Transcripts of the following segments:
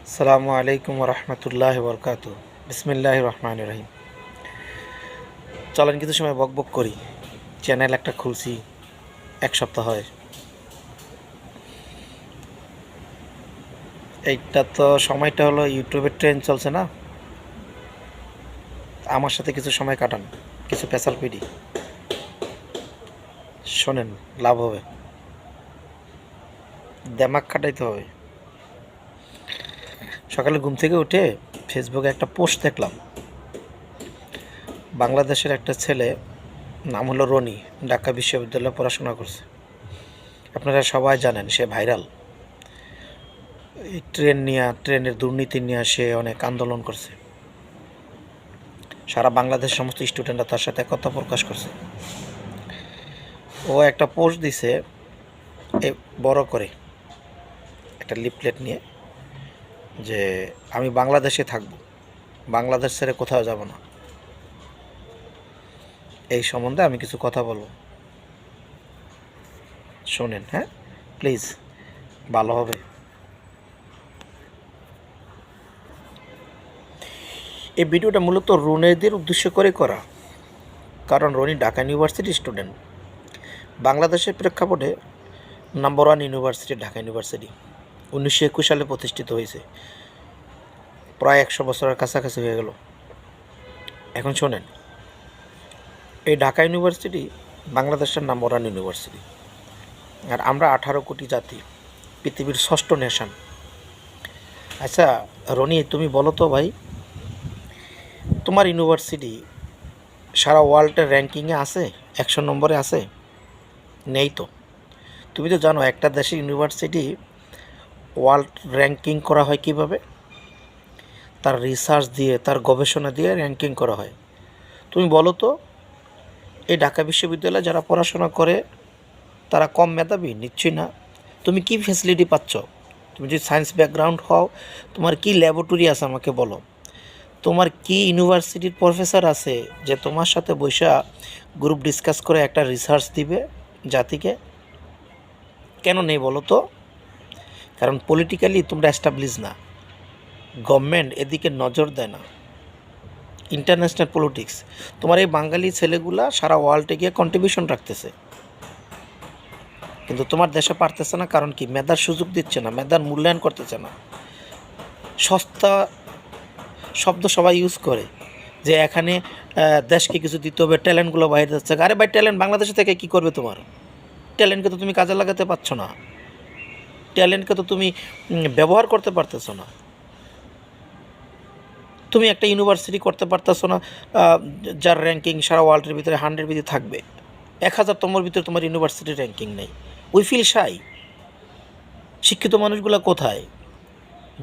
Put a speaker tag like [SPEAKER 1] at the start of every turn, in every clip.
[SPEAKER 1] আসসালামু আলাইকুম রহমতুল্লাহ বরকাত। বিসমিল্লাহ রহমান রহিম। চলেন কিছু সময় বকবক করি। চ্যানেল একটা খুলছি, এক সপ্তাহ হয়। এইটা তো সময়টা হলো ইউটিউবের ট্রেন্ড চলছে না, আমার সাথে কিছু সময় কাটান, কিছু পেশাল পিডি শোনেন, লাভ হবে, দেমাগ খাটাইতে হবে। সকালে ঘুম থেকে উঠে ফেসবুকে একটা পোস্ট দেখলাম। বাংলাদেশের একটা ছেলে, নাম হলো রনি, ঢাকা বিশ্ববিদ্যালয়ে পড়াশোনা করছে। আপনারা সবাই জানেন সে ভাইরাল। এই ট্রেনের দুর্নীতি নিয়ে সে অনেক আন্দোলন করছে। সারা বাংলাদেশ সমস্ত স্টুডেন্টরা তার সাথে একতা প্রকাশ করছে। ও একটা পোস্ট দিছে, বড় করে একটা লিফলেট নিয়ে, যে আমি বাংলাদেশে থাকব, বাংলাদেশ ছেড়ে কোথাও যাব না। এই সম্বন্ধে আমি কিছু কথা বলবো, শোনেন। হ্যাঁ, প্লিজ, ভালো হবে। এই ভিডিওটা মূলত রনিদের উদ্দেশ্য করে করা, কারণ রনি ঢাকা ইউনিভার্সিটির স্টুডেন্ট। বাংলাদেশের প্রেক্ষাপটে নাম্বার 1 ইউনিভার্সিটি ঢাকা ইউনিভার্সিটি 1921 সালে প্রতিষ্ঠিত হয়েছে। প্রায় 100 বছরের কাছাকাছি হয়ে গেল। এখন শোনেন, এই ঢাকা ইউনিভার্সিটি বাংলাদেশের নাম্বার 1 ইউনিভার্সিটি। আর আমরা 18 কোটি জাতি, পৃথিবীর 6ষ্ঠ নেশন। আচ্ছা রনি, তুমি বলো তো ভাই, তোমার ইউনিভার্সিটি সারা ওয়ার্ল্ডের র্যাঙ্কিংয়ে আছে, 100 নম্বরে আছে? নেই তো। তুমি তো জানো একটা দেশের ইউনিভার্সিটি ওয়ার্ল্ড র্যাঙ্কিং করা হয় কিভাবে? তার রিসার্চ দিয়ে, তার গবেষণা দিয়ে র্যাঙ্কিং করা হয়। তুমি বলো তো, এই ঢাকা বিশ্ববিদ্যালয়ে যারা পড়াশোনা করে তারা কম মেধাবী? নিশ্চয়ই না। তুমি কি ফ্যাসিলিটি পাচ্ছ? তুমি যদি সায়েন্স ব্যাকগ্রাউন্ড হও, তোমার কি ল্যাবরেটরি আছে আমাকে বলো। তোমার কি ইউনিভার্সিটির প্রফেসর আছে যে তোমার সাথে বৈশা গ্রুপ ডিসকাস করে একটা রিসার্চ দিবে জাতিকে? কেন নেই বলো তো? কারণ পলিটিক্যালি তোমরা এস্টাবলিশ না, গভর্নমেন্ট এদিকে নজর দেয় না। ইন্টারন্যাশনাল পলিটিক্স, তোমার এই বাঙালি ছেলেগুলা সারা ওয়ার্ল্ডে গিয়ে কন্ট্রিবিউশন রাখতেছে, কিন্তু তোমার দেশে পারতেছে না। কারণ কি? মেধার সুযোগ দিচ্ছে না, মেধার মূল্যায়ন করতেছে না। সস্তা শব্দ সবাই ইউজ করে যে এখানে দেশকে কিছু দিতে হবে, ট্যালেন্টগুলো বাইরে যাচ্ছে। আরে ভাই, ট্যালেন্ট বাংলাদেশে থেকে কি করবে? তোমার ট্যালেন্টকে তো তুমি কাজে লাগাতে পারছো না, ট্যালেন্টকে তো তুমি ব্যবহার করতে পারতেছো না। তুমি একটা ইউনিভার্সিটি করতে পারতেছো না যার র্যাঙ্কিং সারা ওয়ার্ল্ডের ভিতরে 100 ভিতরে থাকবে। 1000তমর ভিতরে তোমার ইউনিভার্সিটির র্যাঙ্কিং নেই। We feel shy. শিক্ষিত মানুষগুলো কোথায়?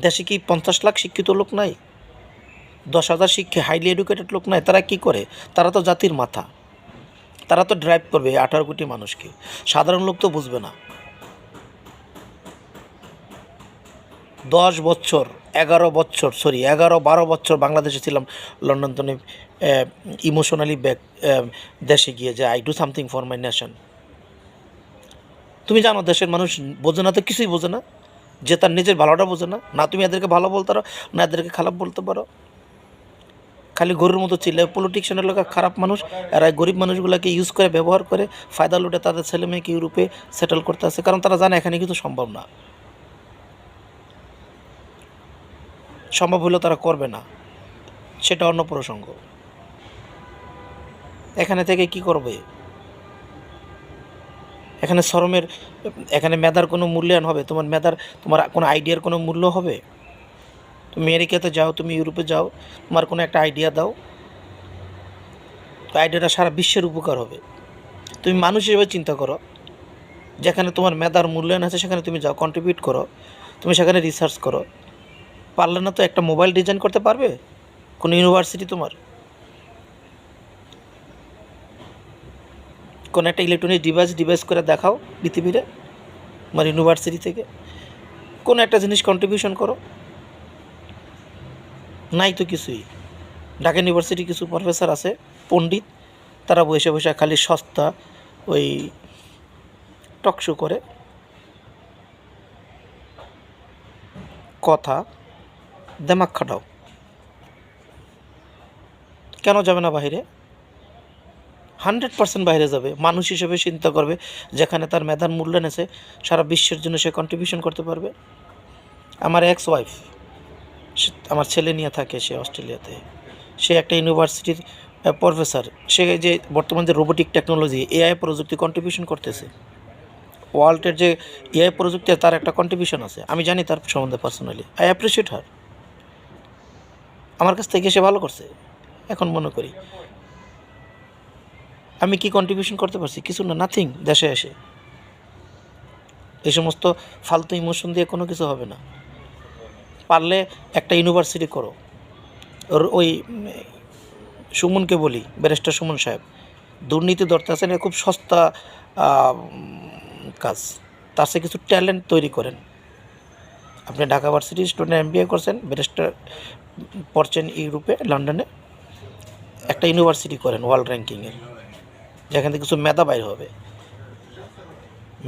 [SPEAKER 1] দেশে কি 50 লাখ শিক্ষিত লোক নাই? 10,000 হাইলি এডুকেটেড লোক নাই? তারা কি করে? তারা তো জাতির মাথা, তারা তো ড্রাইভ করবে 18 কোটি মানুষকে। সাধারণ লোক তো বুঝবে না। 10 বছর, 11-12 বছর বাংলাদেশে ছিলাম, লন্ডন তো ইমোশনালি ব্যাক দেশে গিয়ে যে I do something for my nation. তুমি জানো দেশের মানুষ বোঝে না তো, কিছুই বোঝে না, যে তার নিজের ভালোটা বোঝে না। না তুমি এদেরকে ভালো বলতে পারো, না এদেরকে খারাপ বলতে পারো। খালি গরুর মতো চিল্লায়। পলিটিশিয়ানের লোক খারাপ মানুষ, এরা গরিব মানুষগুলোকে ইউজ করে, ব্যবহার করে, ফায়দা লুটে তাদের ছেলে মেয়েকে ইউরোপে সেটেল করতে আসে। কারণ তারা জানে এখানে কিছু সম্ভব না, সম্ভব হলেও তারা করবে না, সেটা অন্য প্রসঙ্গ। এখানে থেকে কি করবে? এখানে শ্রমের, এখানে মেধার কোনো মূল্যায়ন হবে? তোমার মেধার, তোমার কোনো আইডিয়ার কোনো মূল্য হবে? তুমি আমেরিকাতে যাও, তুমি ইউরোপে যাও, তোমার কোনো একটা আইডিয়া দাও, তো আইডিয়াটা সারা বিশ্বের উপকার হবে। তুমি মানুষ হিসেবে চিন্তা করো, যেখানে তোমার মেধার মূল্যায়ন আছে সেখানে তুমি যাও, কন্ট্রিবিউট করো, তুমি সেখানে রিসার্চ করো। পারলে না তো একটা মোবাইল ডিজাইন করতে পারবে কোনো ইউনিভার্সিটি? তোমার কোনো একটা ইলেকট্রনিক ডিভাইস করে দেখাও পৃথিবীতে তোমার ইউনিভার্সিটি থেকে। কোনো একটা জিনিস কন্ট্রিবিউশন করো। নাই তো কিছুই। ঢাকা ইউনিভার্সিটি কিছু প্রফেসর আছে পণ্ডিত, তারা বসে বসে খালি সস্তা ওই টকশো করে, কথা দেমাগ খাটাও। কেন যাবে না বাইরে? 100% বাইরে যাবে। মানুষ হিসেবে চিন্তা করবে, যেখানে তার মেধার মূল্যায়ন আছে সারা বিশ্বের জন্য সে কন্ট্রিবিউশন করতে পারবে। আমার এক্স ওয়াইফ, আমার ছেলে নিয়ে থাকে, সে অস্ট্রেলিয়াতে, সে একটা ইউনিভার্সিটির প্রফেসর। সে যে বর্তমান যে রোবোটিক টেকনোলজি, এআই প্রযুক্তি কন্ট্রিবিউশন করতেছে, ওয়ার্ল্ডের যে এআই প্রযুক্তি, তার একটা কন্ট্রিবিউশন আছে। আমি জানি তার সম্বন্ধে পার্সোনালি, আই অ্যাপ্রিসিয়েট হার। আমার কাছ থেকে সে ভালো করছে। এখন মনে করি আমি কি কন্ট্রিবিউশন করতে পারছি? কিছু না, নাথিং। দেশে এসে এই সমস্ত ফালতু ইমোশন দিয়ে কোনো কিছু হবে না। পারলে একটা ইউনিভার্সিটি করো। ওই সুমনকে বলি, ব্যারিস্টার সুমন সাহেব, দুর্নীতি ধরতে আছেন, খুব সস্তা কাজ। তার সে কিছু ট্যালেন্ট তৈরি করেন। আপনি ঢাকা ভার্সিটির স্টুডেন্ট, এমবিএ করছেন, ব্যারিস্টার পড়ছেন ইউরোপে, লন্ডনে, একটা ইউনিভার্সিটি করেন ওয়ার্ল্ড র্যাঙ্কিংয়ের, যেখান থেকে কিছু মেধা বাইর হবে।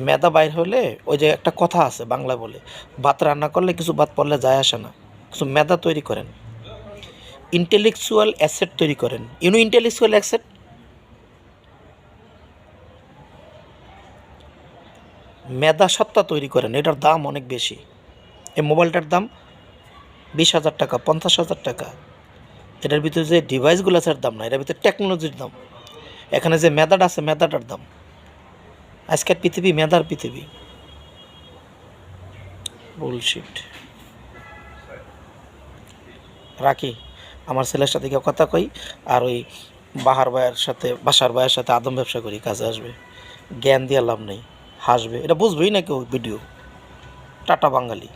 [SPEAKER 1] মেধা বাইর হলে, ওই যে একটা কথা আছে বাংলা বলে, ভাত রান্না করলে কিছু ভাত পড়লে যায় আসে না। কিছু মেধা তৈরি করেন, ইন্টেলেকচুয়াল অ্যাসেট তৈরি করেন। ইন্টেলেকচুয়াল অ্যাসেট, মেধা সত্তা তৈরি করেন। এটার দাম অনেক বেশি। এই মোবাইলটার দাম 20,000 টাকা, 50,000 টাকা। এটার ভিতরে যে ডিভাইসগুলো আছে, দাম না, এটার ভিতরে টেকনোলজির দাম। এখানে যে মেধাটা আছে, মেধাটার দাম। আজকের পৃথিবী মেধার পৃথিবী। বুলশিট। রাখি, আমার ছেলের সাথে কেউ কথা কই, আর ওই বাসার ভাইয়ের সাথে আদম ব্যবসা করি, কাজে আসবে। জ্ঞান দিয়ে লাভ নেই, হাসবে, এটা বুঝবেই না কেউ। ভিডিও টাটা বাঙালি।